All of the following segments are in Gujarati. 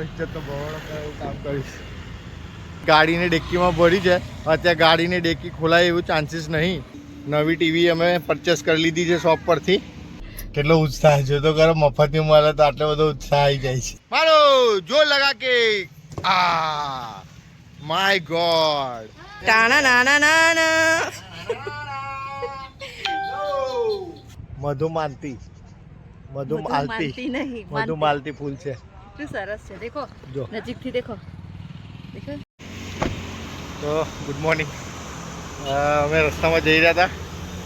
ઇજ્જત તો બહોળો એવું કામ કરીશ. ગાડીની ડેકીમાં ભરી છે. અત્યારે ગાડીની ડેકી ખોલાય એવું ચાન્સીસ નહીં. નવી ટીવી અમે પરચેસ કરી લીધી છે શોપ પરથી. કેટલો ઉત્સાહ છે તો કરો, મફતની મળે તો આટલો બધો ઉત્સાહ આવી જાય છે. મારો જોર લગા કે આ માય ગોડ તાના નાના નાના મધુમાલતી નહીં, મધુમાલતી ફૂલ છે. શું સરસ છે, દેખો જો નજીકથી દેખો. તો ગુડ મોર્નિંગ. અમે રસ્તામાં જઈ રહ્યા હતા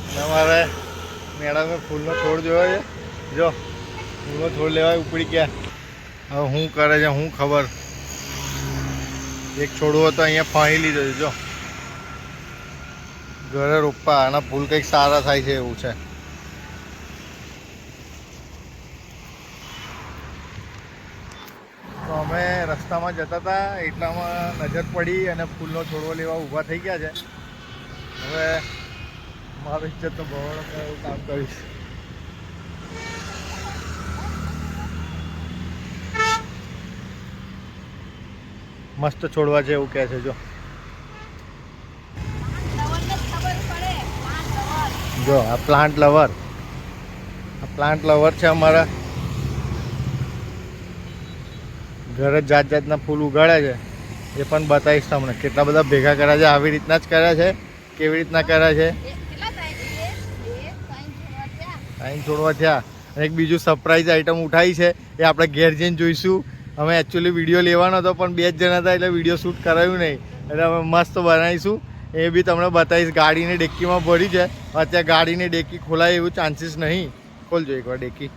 અને અમારે મેડમે ફૂલનો છોડ જોયો છે. જો ફૂલનો છોડ લેવા ઉપડી ગયા. હવે શું કરે છે શું ખબર. એક છોડવો હતો અહીંયા ફાણી લીધો છે. જો ઘરે રોપવા આના ફૂલ કંઈક સારા થાય છે એવું છે. તો અમે રસ્તામાં જતા હતા એટલામાં નજર પડી અને ફૂલનો છોડવો લેવા ઊભા થઈ ગયા છે. હવે મારું ઇજ્જત તો બહોળો એવું કામ કરીશ. મસ્ત છોડવા છે એવું કહે છે. જો આ પ્લાન્ટ લવર છે અમારા. ઘરે જાત જાતના ફૂલ ઉગાડ્યા છે. એ પણ બતાવીશ તમને કેટલા બધા ભેગા કર્યા છે. આવી રીતના જ કર્યા છે. કેવી રીતના કર્યા છે. ટાઈમ છોડવા થયા. અને એક બીજું સરપ્રાઈઝ આઈટમ ઉઠાવી છે એ આપણે ઘેર જઈને જોઈશું. અમે એકચ્યુઅલી વિડીયો લેવાનો હતો પણ 2 જ જણા હતા એટલે વિડીયો શૂટ કરાયું નહીં. એટલે અમે મસ્ત બનાવીશું. એ બી તમને બતાવીશ. ગાડીની ડેકીમાં ભરી છે. અત્યારે ગાડીની ડેકી ખોલાય એવું ચાન્સીસ નહીં. ખોલજો એકવાર ડેકી.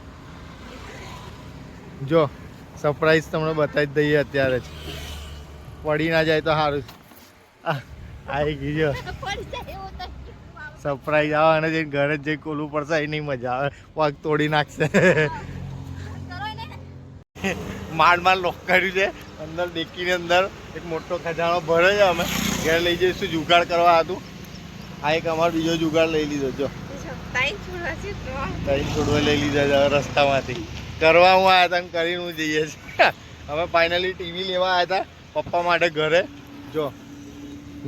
જો સરપ્રાઈઝ તમને બતાવી દઈએ અત્યારે જ. પડી ના જાય તો સારું. આવી ગઈ સરપ્રાઈઝ. આવે અને જઈને ઘરે જ જઈ ખોલવું પડશે. એ નહીં મજા આવે. પગ તોડી નાખશે. માંડ લોક કર્યું છે અંદર. ડેકીની અંદર એક મોટો ખજાનો ભરે છે. અમે ઘેર લઈ જઈશું. જુગાડ કરવા હતું. આ એક અમારો બીજો જુગાડ લઈ લીધો. જો ટાઈમ છોડવા લઈ લીધા છે રસ્તામાંથી. કરવા હું આવ્યા હતા કરીને હું જઈએ છીએ. હવે ફાઇનલી ટીવી લેવા આવ્યા હતા પપ્પા માટે ઘરે. જો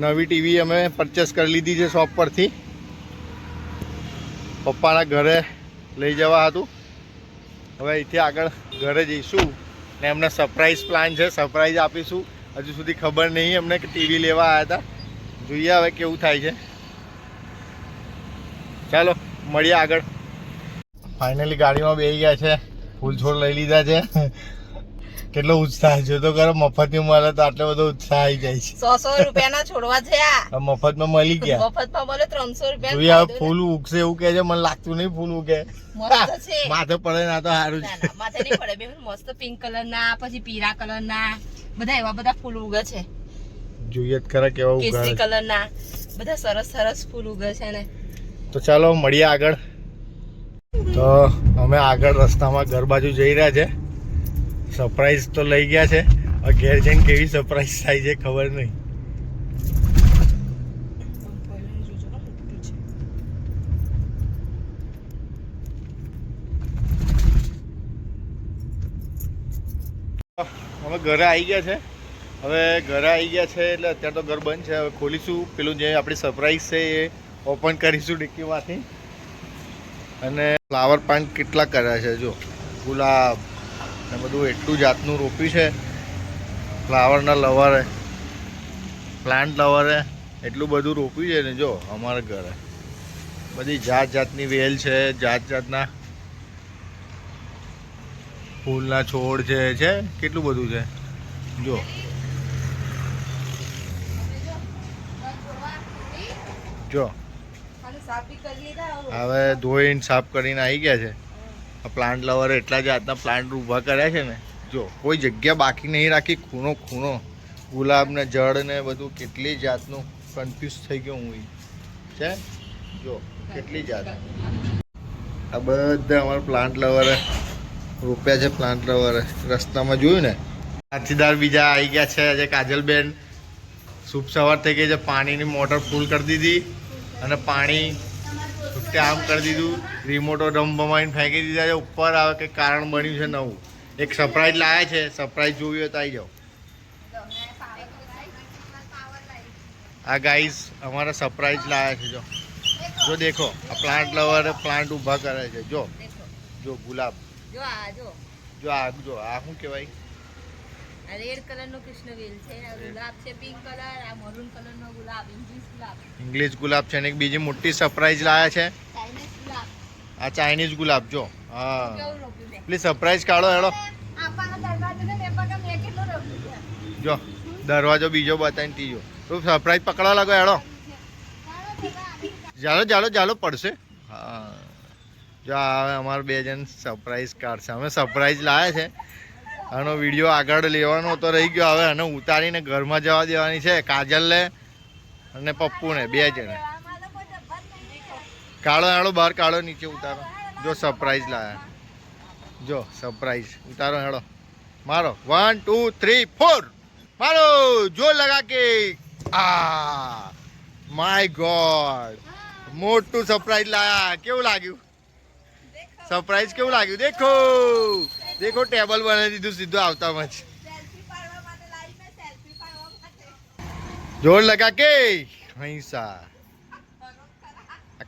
નવી ટીવી અમે પરચેસ કરી લીધી છે શોપ પરથી. પપ્પાના ઘરે લઈ જવા હતું. હવે અહીંથી આગળ ઘરે જઈશું ને એમને સરપ્રાઈઝ પ્લાન છે. સરપ્રાઈઝ આપીશું. હજુ સુધી ખબર નહીં અમને કે ટીવી લેવા આવ્યા હતા. જોઈએ હવે કેવું થાય છે. ચાલો મળીએ આગળ. ફાઇનલી ગાડીમાં બેસી ગયા છે. ફૂલ છોડ લઈ લીધા છે. કેટલો ઉત્સાહ છે તો કરો, મફતની મળે તો આટલો બધો ઉત્સાહ આવી જાય છે. 100 રૂપિયાના છોડવા છે આ. મફતમાં મળી ગયા. મફતમાં મળે 300 રૂપિયા. જોઈએ હવે ફૂલ ઉગશે એવું કહે છે. મને લાગતું નહીં ફૂલ ઉગે. મસ્ત છે. માથે પડે ના તો સારું છે. માથે નહીં પડે. બે મસ્ત પિંક કલર ના, પછી પીળા કલર ના બધા એવા બધા ફૂલ ઉગે છે. જોઈએ જ ખરા કેવા ઉગે. કેસરી કલર ના બધા સરસ સરસ ફૂલ ઉગે છે ને. તો ચાલો મળીએ આગળ. તો અમે આગળ રસ્તામાં ઘર બાજુ જઈ રહ્યા છે. સરપ્રાઈઝ તો લઈ ગયા છે. ઘેર જઈને કેવી સરપ્રાઈઝ થાય છે ખબર નહીં. અમે ઘરે આવી ગયા છે. હવે ઘરે આવી ગયા છે એટલે અત્યારે તો ઘર બંધ છે. હવે ખોલીશું પેલું જે આપણી સરપ્રાઈઝ છે એ ઓપન કરીશું ડિક્કીમાંથી. અને ફ્લાવર પ્લાન્ટ કેટલા કર્યા છે. જો ગુલાબ ને બધું એટલું જાતનું રોપ્યું છે. ફ્લાવરના લવરે, પ્લાન્ટ લવરે એટલું બધું રોપ્યું છે ને. જો અમારા ઘરે બધી જાત જાતની વેલ છે. જાત જાતના ફૂલના છોડ છે. કેટલું બધું છે. જો જો હવે ધોઈને સાફ કરીને આવી ગયા છે. આ પ્લાન્ટ લવરે એટલા જાતના પ્લાન્ટ ઊભા કર્યા છે ને. જો કોઈ જગ્યા બાકી નહીં રાખી. ખૂણો ખૂણો ગુલાબ ને જળ ને બધું. કેટલી જાતનું કન્ફ્યુઝ થઈ ગયો હું છે. જો કેટલી જાત. આ બધા અમારા પ્લાન્ટ લવરે રોપ્યા છે. પ્લાન્ટ લવરે રસ્તામાં જોયું ને. સાથીદાર બીજા આવી ગયા છે. આજે કાજલબેન શુભ સવાર થઈ ગઈ છે. પાણીની મોટર ફૂલ કરી દીધી અને પાણી આમ કરી દીધું. રિમોટો રમ બમાઈને ફેંકી દીધા છે ઉપર. આવે કંઈક કારણ બન્યું છે નવું. એક સરપ્રાઈઝ લાયા છે, સરપ્રાઈઝ જોવી હોય તો આવી જાઓ. આ ગાઈઝ અમારા સરપ્રાઈઝ લાયા છે. જો જો દેખો, આ પ્લાન્ટ લવર પ્લાન્ટ ઊભા કરે છે. જો જો ગુલાબ, જો આ જો જો આ શું કહેવાય? આ રેડ કલરનો કૃષ્ણવેલ છે, આ ગુલાબ છે પિંક કલર, આ મરૂન કલરનો ગુલાબ, ઇંગ્લિશ ગુલાબ છે. અને એક બીજી મોટી સરપ્રાઈઝ લાયા છે, ચાઇનીઝ ગુલાબ. આ ચાઇનીઝ ગુલાબ. જો હા, કેવું રોપ્યું મેં? પ્લીઝ સરપ્રાઈઝ કાઢો હેડો. આપાનો દરવાજો ને મેં પકા મેં કેટલું રોપ્યું છે. જો દરવાજો બીજો બતાવીને ત્રીજો. તો સરપ્રાઈઝ પકડવા લાગો હેડો. ચાલો પડશે. હા, જો હવે અમારે 2 જણ સરપ્રાઈઝ કાઢશે. અમે સરપ્રાઈઝ લાવ્યા છે. આનો વિડીયો આગળ લેવાનો તો રહી ગયો. હવે આને ઉતારીને ઘરમાં જવા દેવાની છે. કાજલને અને પપ્પુને 2 જણ. કાઢો હેડો, બહાર કાઢો, નીચે ઉતારો. જો સરપ્રાઈઝ લાવ્યા. જો સરપ્રાઈઝ ઉતારો હેડો. મારો 1 2 3 4 મારો જોર લગા કે. આ માય ગોડ, મોટું સરપ્રાઈઝ લાયા. કેવું લાગ્યું સરપ્રાઈઝ? કેવું લાગ્યું? દેખો દેખો, ટેબલ બનાવી દીધું સીધું આવતામાં જ. જોર લગા કે હૈસા.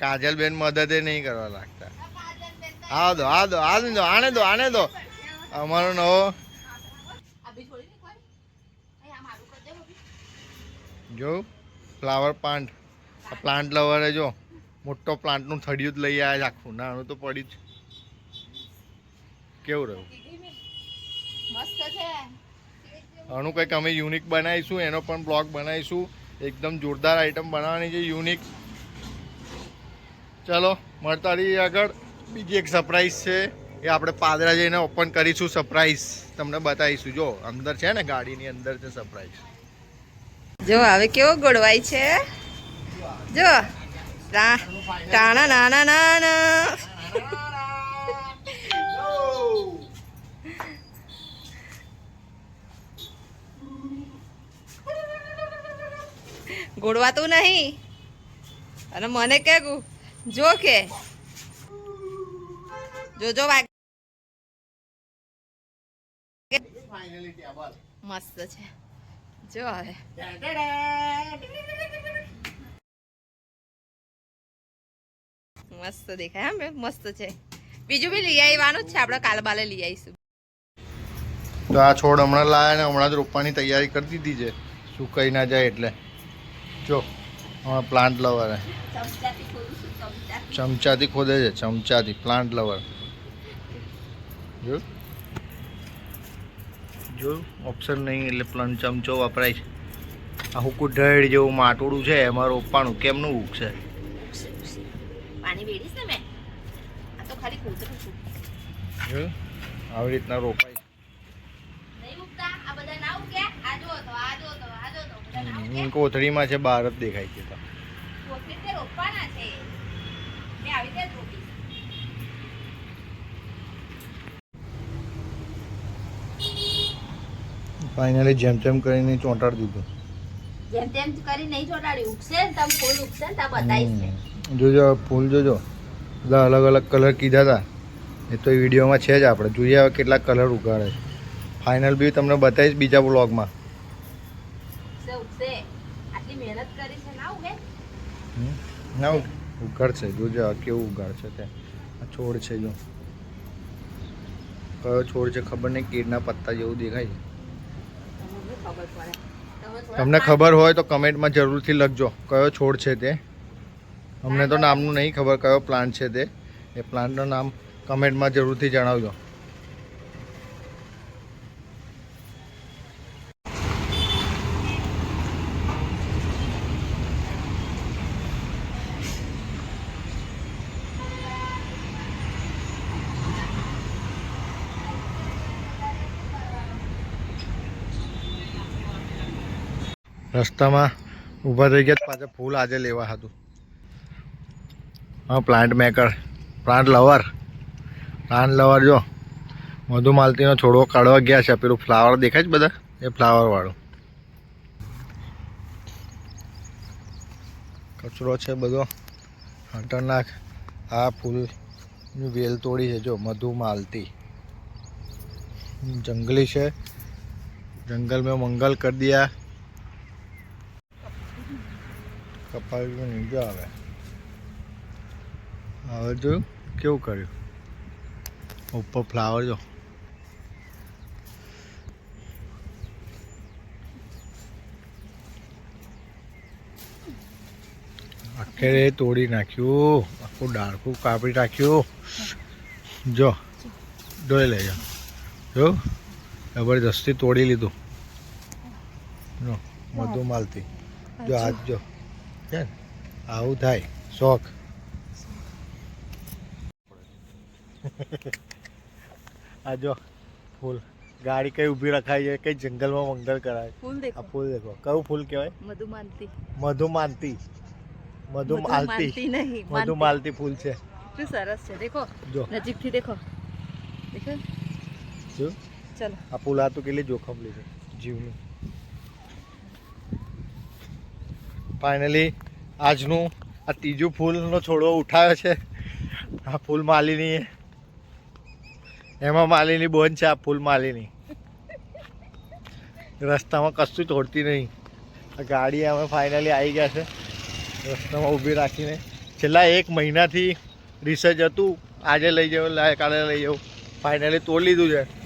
કાજલ બેન મદદ નહીં કરવા લાગતા. આને દો અમારો નવો. જો ફ્લાવર પ્લાન્ટ, આ પ્લાન્ટ લવરે જો મોટો પ્લાન્ટનું થડિયું જ લઈ આવ્યા છે. આખું નાનું તો પડ્યું જ. કેવું રહ્યું? મસ્ત છે. આનું કંઈક અમે યુનિક બનાવીશું, એનો પણ બ્લોગ બનાવીશું. એકદમ જોરદાર આઈટમ બનાવવાની છે, યુનિક. ચલો મળતા રહીએ આગળ. બીજી એક સરપ્રાઈઝ છે, એ આપણે પાદરા જઈને ઓપન કરીશું. સરપ્રાઈઝ તમને બતાવીશું. જો અંદર છે ને, ગાડીની અંદર છે સરપ્રાઈઝ. જો હવે કેવો ગોળવાય છે. જો ટાણા નાના નાના. ગોળવાતું નહીં. અને મને કે જો કે જો વાગ મસ્ત છે. જો હવે મસ્ત દેખાય. હા મેં મસ્ત છે. બીજું બી લઈ આવવાનું જ છે, આપણે કાલ બાલે લઈ આવીશું. તો આ છોડ હમણાં લાયા ને હમણાં જ રોપવાની તૈયારી કરી દીધી છે, સુકાઈ ના જાય એટલે. જો હમણાં પ્લાન્ટ લવર ચમચાથી ખોદે છે, ચમચાથી. પ્લાન્ટ લવર જો ઓપ્શન નહીં એટલે પ્લાન્ટ ચમચો વપરાય છે. આ હુકુ ઢેડ જેવું માટોડું છે, એમાં રોપવાનું. કેમનું ઉગશે? પાણી વેડીશ ને મેં. આ તો ખાલી કોતરું છું. આવી રીતના રોપાય. નહીં ઉગતા આ બધા ના ઉગ્યા. આ જો તો આ જો તો આ જો તો બધા ના ઉગ્યા. કોથળીમાં છે, બહાર જ દેખાય છે. કોથળી તે રોપવાના છે. મેં આવી રીતે જ રોપીશ. ફાઇનલી જેમ તેમ કરીને ચોંટાડી દીધું. જેમ તેમ કરી નહીં ચોટાડી. ઉગશે ને તમ ફૂલ ઉગશે ને તા બતાવીશ ને. જોજો ફૂલ જોજો, બધા અલગ અલગ કલર કીધા હતા. એ તો વિડીયોમાં છે જ. આપણે જોઈએ હવે કેટલા કલર ઉગાડે છે. ફાઇનલ બી તમને બતાવીશ બીજા બ્લોગમાં. ઉગશે. આટલી મહેનત કરી છે ના ઉગે. ના ઉગાડશે. જોજો કેવું ઉગાડશે તે. આ છોડ છે, જો કયો છોડ છે ખબર નહીં. કેળના પત્તા જેવું દેખાય છે. તમને ખબર હોય તો કમેન્ટમાં જરૂરથી લખજો કયો છોડ છે તે. અમને તો નામનું નહીં ખબર કયો પ્લાન્ટ છે તે. એ પ્લાન્ટનું નામ કમેન્ટમાં જરૂરથી જણાવજો. રસ્તામાં ઊભા થઈ ગયા, પાછા ફૂલ આજે લેવા હતું. હા, પ્લાન્ટ મેકર, પ્લાન્ટ લવર જો મધુમાલતીનો છોડવો કાઢવા ગયા છે. પેલું ફ્લાવર દેખાય છે બધા, એ ફ્લાવર વાળું. કચરો છે બધો, ખતરનાક. આ ફૂલની વેલ તોડી છે જો, મધુમાલતી. जंगली से जंगल में मंगल कर दिया कपाल में नीचे आवे હવે જો કેવું કર્યું ઉપર ફ્લાવર જો આખરે તોડી નાખ્યું આખું ડાળખું કાપી નાખ્યું જો જોઈ લેજો જો જબરદસ્તી તોડી લીધું જો મધુમાલતી જો આજ જો છે ને આવું થાય શોખ આ જો ફૂલ ગાડી કઈ ઊભી રખાઈ છે કઈ જંગલમાં મંગલ કરાય ફૂલ દેખો આ ફૂલ દેખો કયું ફૂલ કહેવાય મધુમાલતી મધુમાલતી મધુમાલતી નહીં મધુમાલતી ફૂલ છે શું સરસ છે દેખો જો નજીકથી દેખો દેખો જો ચલો આ ફૂલ આ તો કેટલી જોખમ લીધી જીવની ફાઇનલી આજનું આ ત્રીજું ફૂલનો છોડવો ઉઠાવ્યો છે આ ફૂલ માલીની એમાં માલીની બોન છે આ ફૂલ માલીની રસ્તામાં કશું તોડતી નહીં આ ગાડી અમે ફાઇનલી આવી ગયા છે રસ્તામાં ઊભી રાખીને છેલ્લા 1 મહિનાથી રિસર્ચ હતું આજે લઈ જાવ કાલે લઈ જાવ ફાઇનલી તોડી લીધું છે